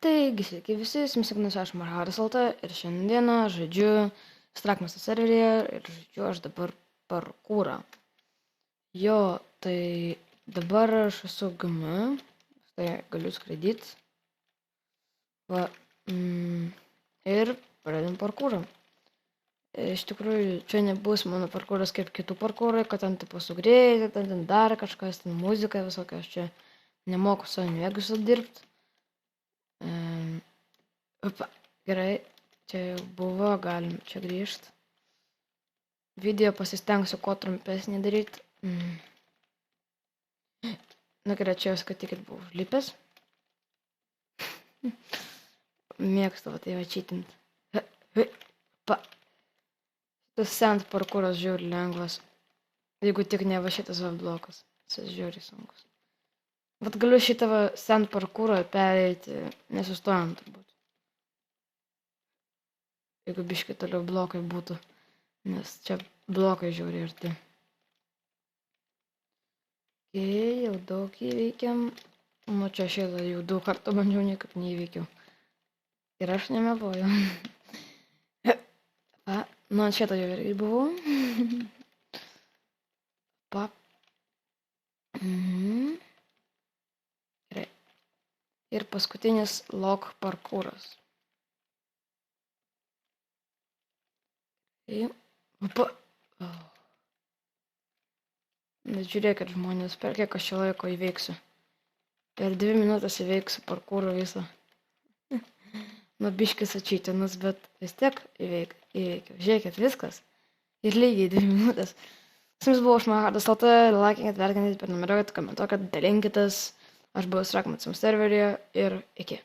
Taigi, sveiki visi, Simsignas, aš Marharas LT ir šiandieną žaidžiu Strakmasto serveryje ir žaidžiu aš dabar parkūrą. Jo, tai dabar aš esu GM, tai galiu skraidyti. Va, ir pradedam parkūrą. Iš tikrųjų, čia nebus mano parkūras kaip kitų parkūrai, kad ten tipo sugrėti, ten dar kažkas, ten muzika visokia, aš čia nemoku savo mėgusiu dirbti. Opa, gerai, čia jau buvo, galim čia grįžti. Video pasistengsiu kuo trumpesnį daryti. Na gerai, čia jau skaitykit buvau užlipęs. Mėgstu, tai va čytinti. Tas sent parkūras žiūri lengvas. Jeigu tik ne va šitas va blokas. Jis žiūri sunkus. Vat galiu šitą va sent parkūrą pereiti nesustojant turbūt. Jeigu biškai toliau blokai būtų. Nes čia blokai žiūri ir tai. Jau daug įveikiam. Nu čia šitą jau 2 kartų bandžiau, niekaip neįveikiau. Ir aš nemeluoju. Nu ant šitą jau irgi buvau. Gerai. Ir paskutinis log parkūras. Bet žiūrėkit žmonės, per kiek aš čia laiko įveiksiu. Per 2 minutės įveiksiu parkūrą visą. Nu biškis atčytinus, bet vis tiek įveikiau. Žiūrėkit, viskas. Ir lygiai 2 minutės. Su jumis buvo aš Marharas LT, laikinkit, vertinkit, prenumeruokit, komentuokit, dalinkitės. Aš buvau Strakmasto serveryje ir iki.